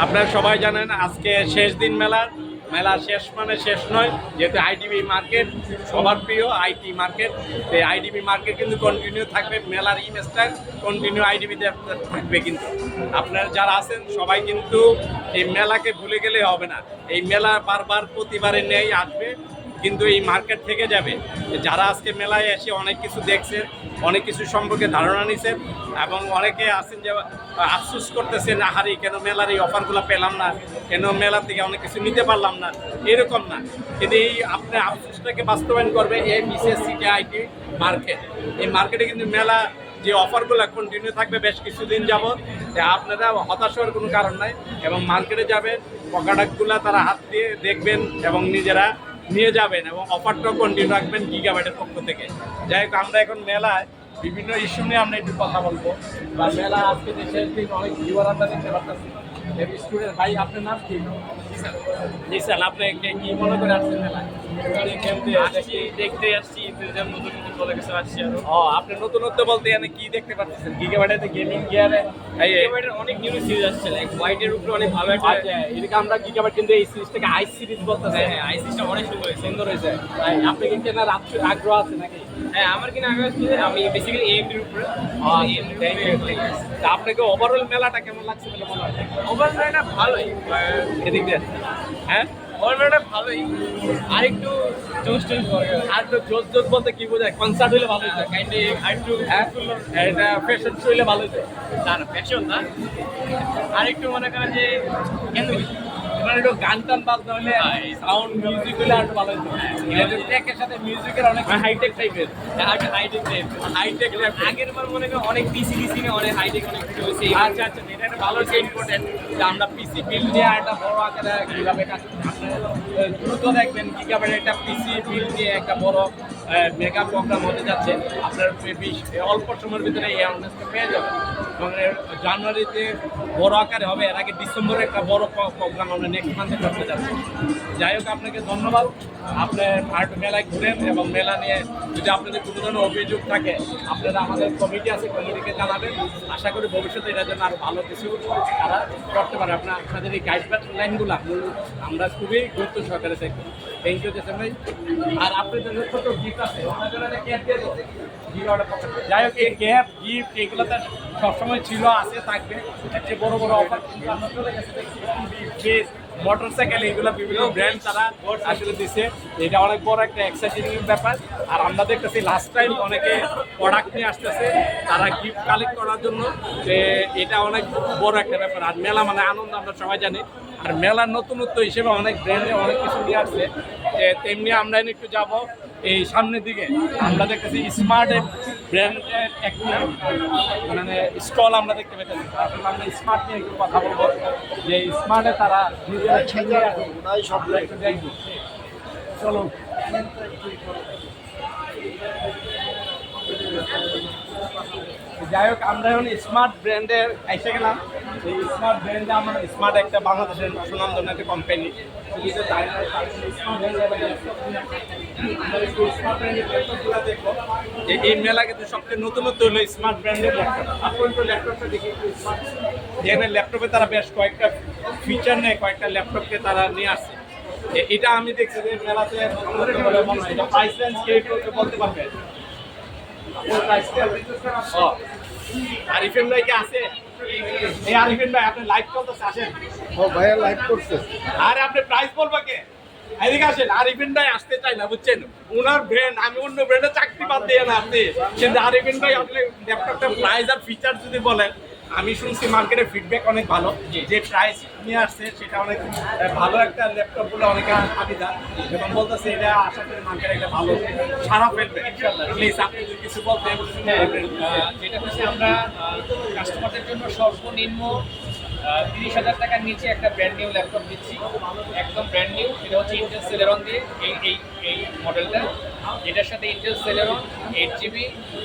আপনারা সবাই জানেন আজকে শেষ দিন মেলার। মেলা শেষ মানে শেষ নয়, যেহেতু আইডিবি মার্কেট সবার প্রিয় আইটি মার্কেট। এই আইডিবি মার্কেট কিন্তু কন্টিনিউ থাকবে, মেলার ইমেজটা কন্টিনিউ আইডিবিতে থাকবে। কিন্তু আপনারা যারা আছেন সবাই কিন্তু এই মেলাকে ভুলে গেলে হবে না। এই মেলা বারবার প্রতিবারে নেই আসবে, কিন্তু এই মার্কেট থেকে যাবে। যারা আজকে মেলায় এসে অনেক কিছু দেখছে, অনেক কিছু সম্পর্কে ধারণা নিছেন, এবং অনেকে আছেন যে আফসোস করতেছেন আহারি কেন মেলার এই অফারগুলো পেলাম না, কেন মেলা থেকে অনেক কিছু নিতে পারলাম না, এরকম না। কিন্তু এই আপনার আফসোসটাকে বাস্তবায়ন করবে এই বিশেষ সিটি আইটি মার্কেট। এই মার্কেটে কিন্তু মেলা যে অফারগুলো কন্টিনিউ থাকবে বেশ কিছুদিন যাবৎ। আপনারা হতাশ হওয়ার কোনো কারণ নাই, এবং মার্কেটে যাবেন, প্রোডাক্টগুলো তারা হাত দিয়ে দেখবেন এবং নিজেরা নিয়ে যাবেন, এবং অফারটাও কন্টিনিউ রাখবেন গিগাবাইটের পক্ষ থেকে। যাই হোক, আমরা এখন মেলায় বিভিন্ন ইস্যু নিয়ে আমরা একটু কথা বলবো। বা মেলা আজকে দেশের দিন অনেক ভিউয়ার আমরা দেখতে পাচ্ছি। স্টুডেন্ট ভাই, আপনার নাম কি? জি স্যার, আপনি কি মনে করে আসছেন মেলায়? দেখতে আসছি নতুন নতুন বলে কিছু আসছি আরো। আপনি নতুনত্ব বলতে এখানে কি দেখতে পাচ্ছেন? গিগাবাইটে গেমিং গিয়ারে গিগাবাইটের অনেক নিউ সিরিজ আসছে, লাইক হোয়াইটের উপরে অনেক ভালো একটা। এদিকে আমরা গিগাবাইট কিন্তু এই সিরিজটাকে আইস সিরিজ বলতেছে। হ্যাঁ, আইসিসটা অনেক সুন্দর হয়েছে। সুন্দর হয়েছে। আপনি কি কেনার আগ্রহ আছে নাকি? হ্যাঁ, আমার কিনা আগে আসছে, আমি বেসিক্যালি এএমডির উপরে। আপনাকে ওভারঅল মেলাটা কেমন লাগছে বলে মনে হয়? ওভারঅলটা ভালোই, এদিক দিয়ে হ্যাঁ, ওভারঅলটা ভালোই। আর একটু জোস দরকার। আর তো জোস জোস বলতে কি বোঝায়? কনসার্ট হলে ভালো হতো। কাইন্ডলি আর একটু এটা ফ্যাশন শো হলে ভালো হতো। না না, ফ্যাশন না, আর একটু মনে করেন যে কেন মানে একটু গান টান বাজনা হলে, সাউন্ড মিউজিক হলে আর ভালো হতো। ট্র্যাকের সাথে মিউজিকের অনেক হাইটেক টাইপের, হাইটেক টাইপ। হাইটেক আগের বার মনে করেন অনেক পিসি না, অনেক হাইটেক অনেক কিছু হয়েছে। আচ্ছা আচ্ছা, এটা একটা ভালো হচ্ছে ইম্পর্টেন্ট যে আমরা পিসি বিল নিয়ে একটা বড় আকারে কীভাবে দ্রুত দেখবেন গিগাবাইট একটা পিসি বিল নিয়ে একটা বড় মেগা প্রোগ্রাম হতে যাচ্ছে। আপনার অল্প সময়ের ভিতরে এই অ্যাওয়ারনেসটা পেয়ে যাবেন, এবং জানুয়ারিতে বড় আকারে হবে। এর আগে ডিসেম্বরে একটা বড় প্রোগ্রাম আমরা নেক্সট মান্থে করতে যাচ্ছি। যাই হোক, আপনাকে ধন্যবাদ। আপনি আর্ট মেলায় ঘুরেন, এবং মেলা নিয়ে যদি আপনাদের কোনো ধরনের অভিযোগ থাকে আপনারা আমাদের কমিটি আছে, কমিটিকে জানাবেন। আশা করি ভবিষ্যতে এটার জন্য আরও ভালো কিছু তারা করতে পারে। আপনাদের এই গাইডলাইনগুলো আমরা খুবই গুরুত্ব সহকারে দেখব। থ্যাংক ইউ জেসন ভাই। আর আপনাদের ছোটো গিফট আছে, যাই হোক, এই ক্যাপ গিফট এগুলো তো সবসময় ছিল, আছে, থাকবে। এর চেয়ে বড় বড় অফার কিন্তু আমরা চলে গেছে দেখছি। মোটরসাইকেল এগুলো বিভিন্ন ব্র্যান্ড তারা আসলে দিছে। এটা অনেক বড় একটা এক্সাইটিং ব্যাপার। আর আমরা দেখতেছি লাস্ট টাইম অনেকে প্রোডাক্ট নিয়ে আসতেছে তারা গিফট কালেক্ট করার জন্য। এটা অনেক বড় একটা ব্যাপার। আর মেলা মানে আনন্দ, আমরা সবাই জানি। আর মেলার নতুনত্ব হিসেবে অনেক ব্র্যান্ডে অনেক কিছু নিয়ে আসছে। তেমনি আমরা একটু যাব এই সামনের দিকে। আমরা দেখতেছি স্মার্টের ব্র্যান্ডের একটা মানে স্টল আমরা দেখতে পেতেছি। আসলে আমরা স্মার্ট নিয়ে একটু কথা বলবো, যে স্মার্টে তারা চলো। যাই হোক, আমরা এখন স্মার্ট ব্র্যান্ডের এসে গেলাম। এই স্মার্ট ব্র্যান্ডে আমরা স্মার্ট একটা বাংলাদেশের সুনামধন্য একটা কোম্পানি। এই মেলা কিন্তু সবচেয়ে নতুনত্ব হলো স্মার্ট ব্র্যান্ডের ল্যাপটপ। আপনার তো ল্যাপটপটা দেখি স্মার্ট, যেখানে ল্যাপটপে তারা বেশ কয়েকটা ফিচার নেয়, কয়েকটা ল্যাপটপকে তারা নিয়ে আসছে। এটা আমি দেখছি যে মেলাতে প্রাইস রেঞ্জ কে বলতে পারবে? আরিফিন ভাই কে আছে? এই আরিফিন ভাই, আপনি লাইভ করতেছে, আসেন। ও ভাইয়া লাইভ করছে। আরে আপনি প্রাইস বলবো কে? এদিকে আসেন। আরিফিন ভাই আসতে চাই না, বুঝছেন? ওনার ব্র্যান্ড, আমি অন্য ব্র্যান্ডে চাকরি বাদ দিয়ে না আপনি। কিন্তু আরিফিন ভাই আপনি ল্যাপটপটা প্রাইস আর ফিচার যদি বলেন, আমি শুনছি মার্কেটের ফিডব্যাক অনেক ভালো, যে প্রাইস নিয়ে আসছে সেটা অনেক ভালো একটা ল্যাপটপ বলে অনেকে আবিদা, এবং বলতেছে এটা আশা করি মার্কেটে একটা ভালো সারা ফেলবে ইনশাআল্লাহ। প্লিজ আপনি যদি কিছু বলতেন। যেটা হচ্ছে আমরা কাস্টমারদের জন্য সর্বনিম্ন 30,000 টাকার নিচে একটা ব্র্যান্ড নিউ ল্যাপটপ দিচ্ছি, একদম ব্র্যান্ড নিউ। এটা হচ্ছে ইন্টেল সেলেরন দিয়ে এই মডেলটা, এটার সাথে Intel Celeron 8GB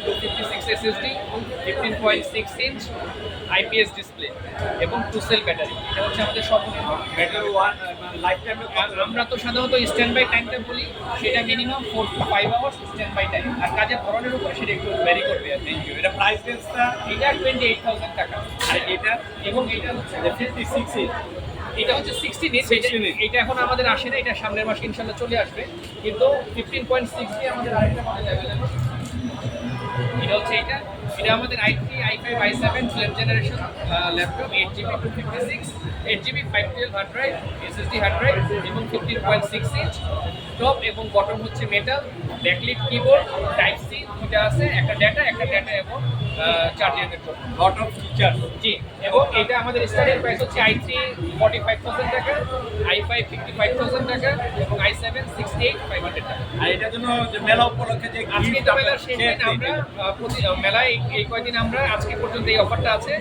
256 SSD 15.6 inch IPS display এবং 2 সেল ব্যাটারি। এটা হচ্ছে আমাদের সর্বনিম্ন ব্যাটারি লাইফ টাইম। আমরা তো সাধারণত স্ট্যান্ড বাই টাইমটা বলি, সেটা minimum 4 to 5 hours stand by time. আর কাজের ধরনের উপর সেটা একটু ভ্যারি করবে। আর থ্যাংক ইউ। এটা প্রাইস রেঞ্জটা এটা 28,000 টাকা। আর এটা এবং এটা হচ্ছে 56 ইঞ্চ। এটা হচ্ছে 16 ইঞ্চ, 16 ইঞ্চ। এটা এখন আমাদের আসে না, এটা সামনের মাসে ইনশাল্লাহ চলে আসবে। কিন্তু 15.6 দিয়ে আমাদের আরেকটা মডেল অ্যাভেলেবল। এটা হচ্ছে এটা আমাদের i3 i5 i7 12th generation laptop, 8GB 256, 8GB 512 hard drive, SSD hard drive এবং 15.6 ইঞ্চ। টপ এবং বটম হচ্ছে metal, backlit keyboard, type C দুটো আছে, একটা ডেটা এবং চার্জিংয়ের জন্য। Lot of feature. জি, এবং এটা আমাদের স্টার্টিং প্রাইস হচ্ছে i3 45,000 টাকা, i5 55,000 টাকা এবং i7 68,500 টাকা। আর এটার জন্য যে মেলা উপলক্ষে যে আজকে gift তো আমরা মেলার শেষ দিন, share আমরা দিই। প্রতি মেলায় এই কয়দিন আমরা আজকে পর্যন্ত এই অফারটা আছে।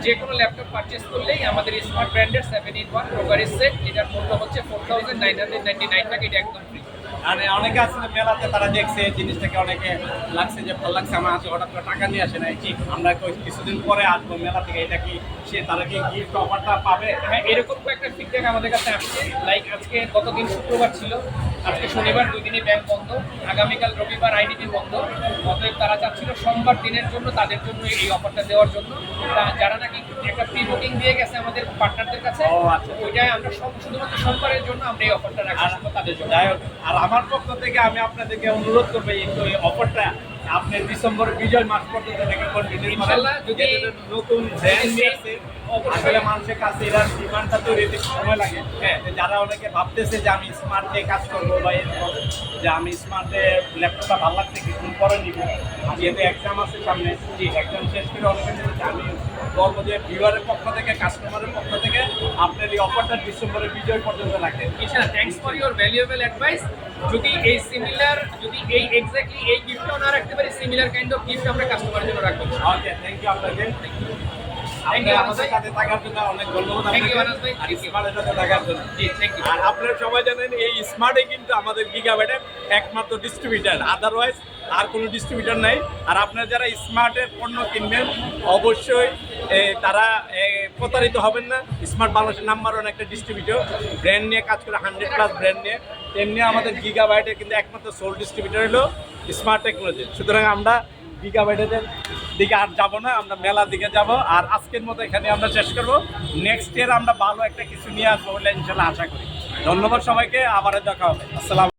যে কোনো ল্যাপটপ পারচেজ করলেই আমাদের স্মার্ট ব্র্যান্ডের 7-in-1 প্রোগ্রামের সেট, যেটার মূল্য হচ্ছে 4,999 টাকা, এটা একদম ফ্রি। আর অনেকে আসলে মেলাতে তারা দেখছে জিনিসটাকে, অনেকে লাগছে যে ভালো লাগছে, আমার হাতে হঠাৎ করে টাকা নিয়ে আসে নাই, ঠিক আমরা কিছুদিন পরে আসবো মেলা থেকে, এটা কি তারা কি গিফট অফারটা পাবে? হ্যাঁ, এরকম কয়েকটা ফিডব্যাক আমাদের কাছে আসছে। লাইক আজকে গতদিন শুক্রবার ছিল, আজকে শনিবার, 2 দিনই ব্যাংক বন্ধ, আগামীকাল রবিবার আইডিবি বন্ধ। অতএব তারা চাচ্ছিল সোমবার দিনের জন্য, তাদের জন্য এই অফারটা দেওয়ার জন্য। যারা নাকি একটা প্রি বুকিং দিয়ে গেছে আমাদের পার্টনারদের কাছে, ও আচ্ছা। ওইটাই আমরা শুধুমাত্র সোমবারের জন্য আমরা এই অফারটা রাখছি তাদের জন্য। যাই হোক, আর আমার পক্ষ থেকে আমি আপনাদেরকে অনুরোধ করবো এই অফারটা আপনি ডিসেম্বর বিজয় মাস পর্যন্ত থেকে কন্টিনিউ করেন। ইনশাআল্লাহ, যদি নতুন ব্র্যান্ড নিয়ে আসছে, অবশ্যই। আসলে মানুষের কাছে এর ডিমান্ডটা তৈরি হতে সময় লাগে। হ্যাঁ। যারা অনেকে ভাবতেছে যে আমি স্মার্ট দিয়ে কাজ করবো বা এরকম, যে আমি স্মার্টে ল্যাপটপটা ভালো লাগছে কিছুদিন পরে নিব, যেহেতু এক্সাম আছে সামনে, যে এক্সাম শেষ করে অনেকে বলছে, আমি বলবো যে ভিউয়ারের পক্ষ থেকে, কাস্টমারের পক্ষ থেকে আপনার এই অফারটা ডিসেম্বরের বিজয় পর্যন্ত রাখেন। ইনশাআল্লাহ, thanks for your valuable advice. যদি এই এক্স্যাক্টলি এই গিফটটাও না রাখতে পারি, সিমিলার কাইন্ড অফ গিফট আমরা কাস্টমারের জন্য রাখবো। ওকে, থ্যাংক ইউ আপনাকে। Thank you, আমাদের সাথে থাকার জন্য অনেক ধন্যবাদ Thank you, আপনাকে। আনাস ভাই। আর Thank you. স্মার্টের সাথে থাকার জন্য। জি, থ্যাংক ইউ। আর আপনারা সবাই জানেন এই স্মার্টে কিন্তু আমাদের গিগাবাইটের একমাত্র ডিস্ট্রিবিউটার, আদারওয়াইজ আর কোনো ডিস্ট্রিবিউটার নাই। আর আপনারা যারা স্মার্টের পণ্য কিনবেন অবশ্যই তারা প্রতারিত হবেন না। স্মার্ট বাংলাদেশের নাম্বার 1 একটা ডিস্ট্রিবিউটর, ব্র্যান্ড নিয়ে কাজ করে, 100+ ব্র্যান্ড নিয়ে। তেমনি আমাদের গিগাবাইটের কিন্তু একমাত্র সোল ডিস্ট্রিবিউটর হলো স্মার্ট টেকনোলজি। সুতরাং আমরা গিগাবাইটের দিকে আর যাবো না, আমরা মেলার দিকে যাব। আর আজকের মতো এখানে আমরা শেষ করবো। নেক্সট ইয়ার আমরা ভালো একটা কিছু নিয়ে আসবো বলে ইনশাল্লাহ আশা করি। ধন্যবাদ সবাইকে, আবার দেখা হবে। আসসালাম।